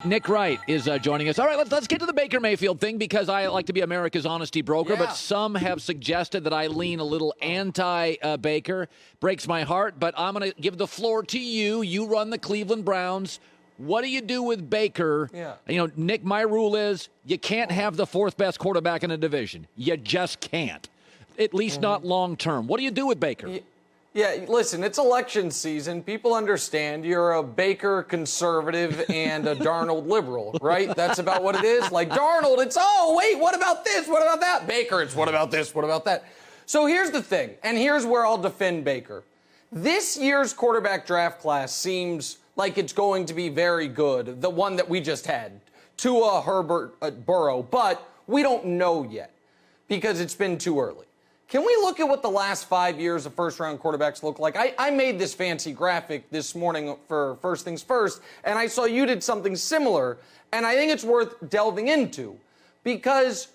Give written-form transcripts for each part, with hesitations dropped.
Nick Wright is joining us. All right, let's get to the Baker Mayfield thing because I like to be America's honesty broker, but some have suggested that I lean a little anti-Baker. Breaks my heart, but I'm going to give the floor to you. You run the Cleveland Browns. What do you do with Baker? Nick, my rule is you can't have the fourth best quarterback in a division. You just can't, at least not long term. What do you do with Baker? Yeah, listen, it's election season. People understand you're a Baker conservative and a Darnold liberal, right? That's about what it is. Like Darnold, it's, oh, wait, what about this? What about that? Baker, it's what about this? What about that? So here's the thing, and here's where I'll defend Baker. This year's quarterback draft class seems like it's going to be very good, the one that we just had, Tua, Herbert, Burrow, but we don't know yet because it's been too early. Can we look at what the last 5 years of first-round quarterbacks look like? I made this fancy graphic this morning for First Things First, and I saw you did something similar, and I think it's worth delving into because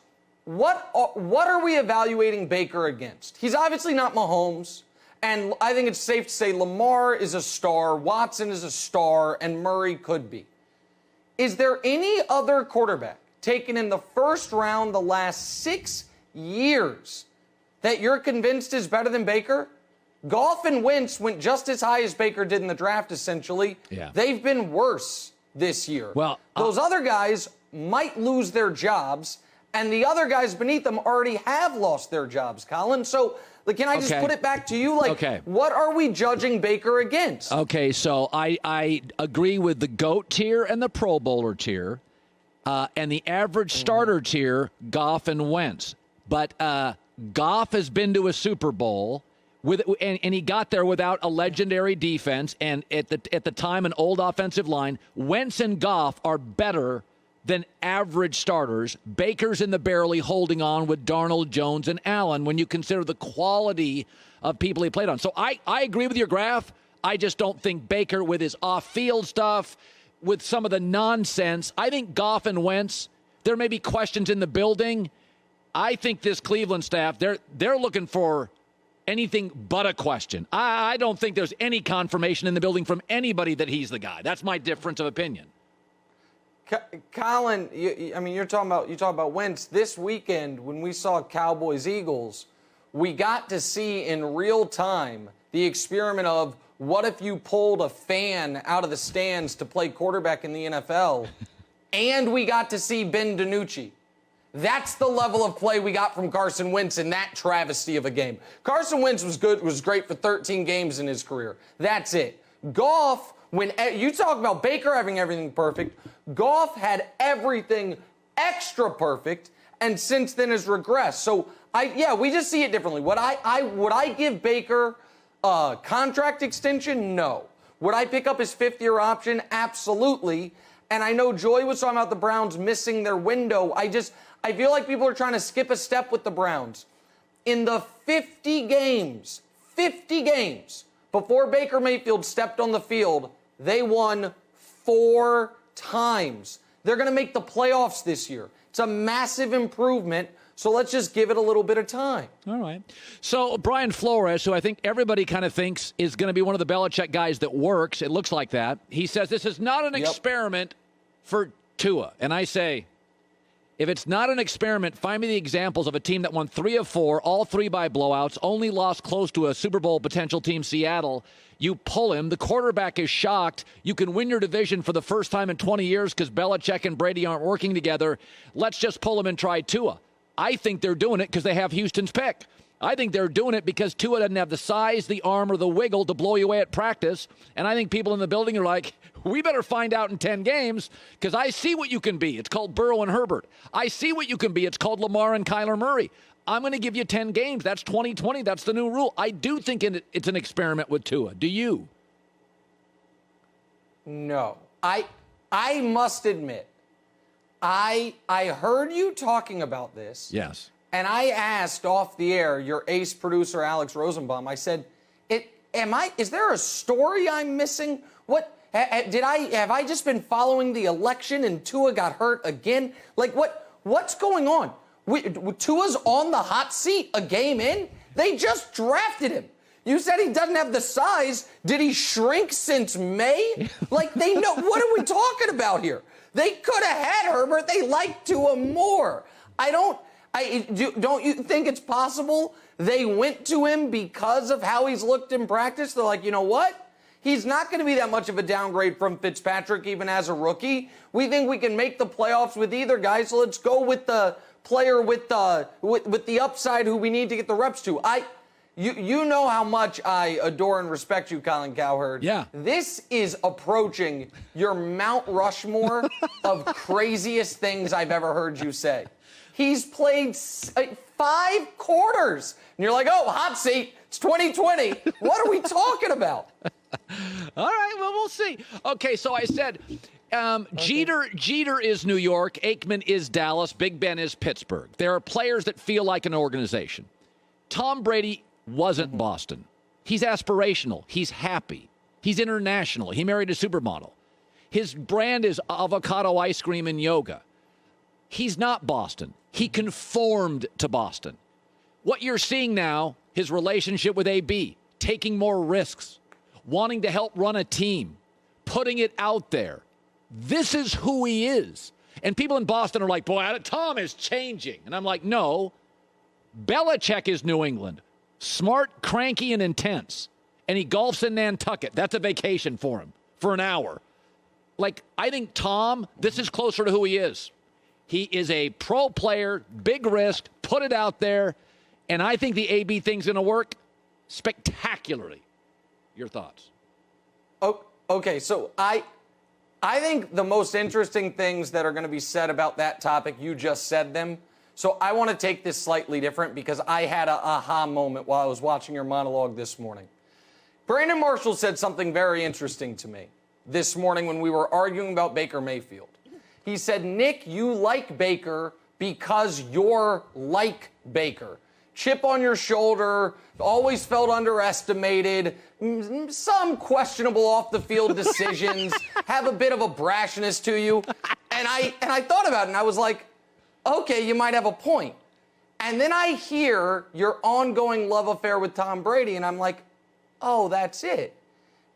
what are we evaluating Baker against? He's obviously not Mahomes, and I think it's safe to say Lamar is a star, Watson is a star, and Murray could be. Is there any other quarterback taken in the first round the last 6 years that you're convinced is better than Baker? Goff and Wentz went just as high as Baker did in the draft, essentially. Yeah. They've been worse this year. Well, those other guys might lose their jobs, and the other guys beneath them already have lost their jobs, Colin. So can I just put it back to you? What are we judging Baker against? Okay, so I agree with the GOAT tier and the Pro Bowler tier, and the average starter tier, Goff and Wentz. But Goff has been to a Super Bowl and he got there without a legendary defense and at the time an old offensive line. Wentz and Goff are better than average starters. Baker's in the barely holding on with Darnold, Jones, and Allen when you consider the quality of people he played on. So I agree with your graph. I just don't think Baker with his off-field stuff, with some of the nonsense. I think Goff and Wentz, there may be questions in the building. I think this Cleveland staff, they're looking for anything but a question. I don't think there's any confirmation in the building from anybody that he's the guy. That's my difference of opinion. Colin, you're talking about Wentz. This weekend, when we saw Cowboys-Eagles, we got to see in real time the experiment of what if you pulled a fan out of the stands to play quarterback in the NFL, and we got to see Ben DiNucci. That's the level of play we got from Carson Wentz in that travesty of a game. Carson Wentz was great for 13 games in his career. That's it. Goff, when you talk about Baker having everything perfect, Goff had everything extra perfect, and since then has regressed. So we just see it differently. Would I give Baker a contract extension? No. Would I pick up his fifth-year option? Absolutely. And I know Joy was talking about the Browns missing their window. I feel like people are trying to skip a step with the Browns. In the 50 games before Baker Mayfield stepped on the field, they won 4 times. They're going to make the playoffs this year. It's a massive improvement, so let's just give it a little bit of time. All right. So Brian Flores, who I think everybody kind of thinks is going to be one of the Belichick guys that works, it looks like that, he says this is not an experiment for Tua. And I say, if it's not an experiment, find me the examples of a team that won 3 of 4, all 3 by blowouts, only lost close to a Super Bowl potential team, Seattle. You pull him. The quarterback is shocked. You can win your division for the first time in 20 years because Belichick and Brady aren't working together. Let's just pull him and try Tua. I think they're doing it because they have Houston's pick. I think they're doing it because Tua doesn't have the size, the arm, or the wiggle to blow you away at practice. And I think people in the building are like, we better find out in 10 games because I see what you can be. It's called Burrow and Herbert. I see what you can be. It's called Lamar and Kyler Murray. I'm going to give you 10 games. That's 2020. That's the new rule. I do think it's an experiment with Tua. Do you? No. I must admit, I heard you talking about this. Yes. And I asked off the air, your ace producer, Alex Rosenbaum, I said, is there a story I'm missing? What, have I just been following the election and Tua got hurt again? Like, what's going on? Tua's on the hot seat a game in? They just drafted him. You said he doesn't have the size. Did he shrink since May? Like, they know. What are we talking about here? They could have had Herbert. They liked Tua more. Don't you think it's possible they went to him because of how he's looked in practice? They're like, you know what? He's not going to be that much of a downgrade from Fitzpatrick even as a rookie. We think we can make the playoffs with either guy, so let's go with the player with the upside who we need to get the reps to. You know how much I adore and respect you, Colin Cowherd. Yeah. This is approaching your Mount Rushmore of craziest things I've ever heard you say. He's played 5 quarters, and you're like, oh, hot seat, it's 2020. What are we talking about? All right, well, we'll see. Okay, so I said Jeter is New York, Aikman is Dallas, Big Ben is Pittsburgh. There are players that feel like an organization. Tom Brady wasn't Boston. He's aspirational. He's happy. He's international. He married a supermodel. His brand is avocado ice cream and yoga. He's not Boston. He conformed to Boston. What you're seeing now, his relationship with AB, taking more risks, wanting to help run a team, putting it out there. This is who he is. And people in Boston are like, boy, Tom is changing. And I'm like, no. Belichick is New England. Smart, cranky, and intense. And he golfs in Nantucket. That's a vacation for him for an hour. Like, I think Tom, this is closer to who he is. He is a pro player, big risk, put it out there. And I think the AB thing's going to work spectacularly. Your thoughts? Oh, okay, so I think the most interesting things that are going to be said about that topic, you just said them. So I want to take this slightly different because I had an aha moment while I was watching your monologue this morning. Brandon Marshall said something very interesting to me this morning when we were arguing about Baker Mayfield. He said, Nick, you like Baker because you're like Baker. Chip on your shoulder, always felt underestimated, some questionable off-the-field decisions, have a bit of a brashness to you. And I thought about it, and I was like, okay, you might have a point. And then I hear your ongoing love affair with Tom Brady, and I'm like, oh, that's it.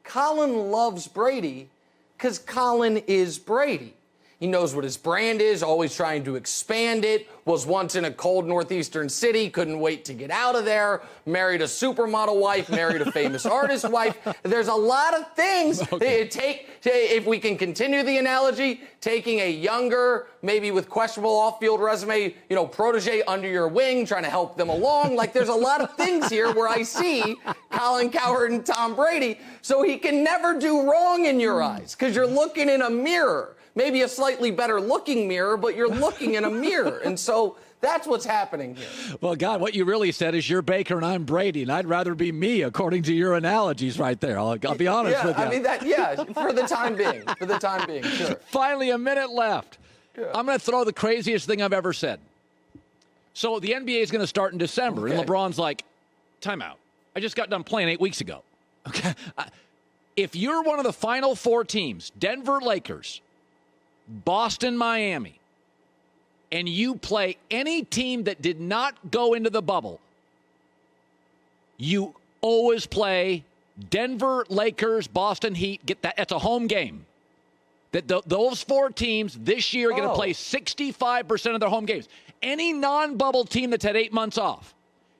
Colin loves Brady because Colin is Brady. He knows what his brand is, always trying to expand it, was once in a cold northeastern city, couldn't wait to get out of there, married a supermodel wife, married a famous artist wife. There's a lot of things that take, if we can continue the analogy, taking a younger, maybe with questionable off-field resume, protege under your wing, trying to help them along. Like, there's a lot of things here where I see Colin Cowherd and Tom Brady, so he can never do wrong in your eyes, because you're looking in a mirror. Maybe a slightly better looking mirror, but you're looking in a mirror. And so that's what's happening here. Well, God, what you really said is you're Baker and I'm Brady, and I'd rather be me, according to your analogies right there. I'll be honest with you. I mean, for the time being, sure. Finally, a minute left. Yeah. I'm going to throw the craziest thing I've ever said. So the NBA is going to start in December, and LeBron's like, timeout. I just got done playing 8 weeks ago. Okay. If you're one of the final 4 teams, Denver Lakers, Boston, Miami, and you play any team that did not go into the bubble, you always play Denver, Lakers, Boston Heat. Get that? That's a home game. Those 4 teams this year are going to play 65% of their home games. Any non-bubble team that's had 8 months off,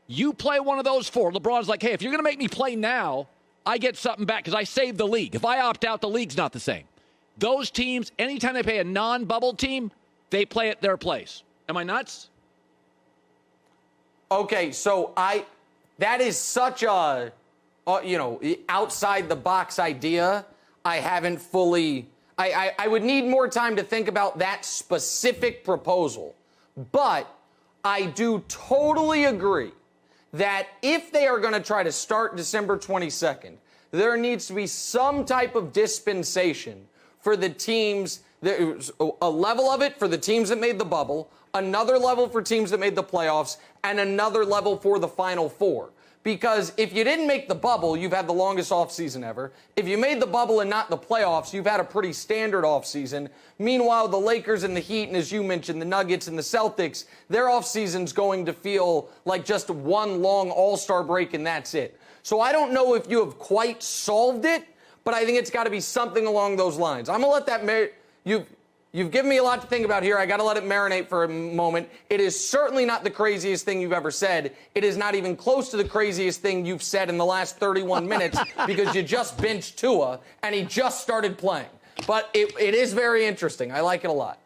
you play one of those 4. LeBron's like, hey, if you're going to make me play now, I get something back because I saved the league. If I opt out, the league's not the same. Those teams, anytime they play a non-bubble team, they play at their place. Am I nuts? Okay, so that is such a, outside the box idea. I haven't fully, I would need more time to think about that specific proposal. But I do totally agree that if they are going to try to start December 22nd, there needs to be some type of dispensation for the teams, a level of it for the teams that made the bubble, another level for teams that made the playoffs, and another level for the Final Four. Because if you didn't make the bubble, you've had the longest offseason ever. If you made the bubble and not the playoffs, you've had a pretty standard offseason. Meanwhile, the Lakers and the Heat, and as you mentioned, the Nuggets and the Celtics, their offseason's going to feel like just one long all-star break and that's it. So I don't know if you have quite solved it, but I think it's got to be something along those lines. I'm going to let that You've given me a lot to think about here. I got to let it marinate for a moment. It is certainly not the craziest thing you've ever said. It is not even close to the craziest thing you've said in the last 31 minutes because you just benched Tua and he just started playing. But it is very interesting. I like it a lot.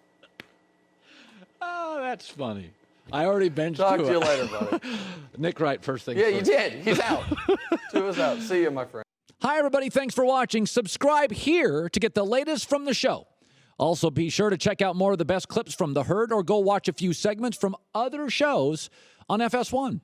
Oh, that's funny. I already benched Talk Tua. to you later, buddy. Nick Wright, first thing. Yeah, first. you did. He's out. Tua's out. See you, my friend. Hi, everybody. Thanks for watching. Subscribe here to get the latest from the show. Also, be sure to check out more of the best clips from The Herd or go watch a few segments from other shows on FS1.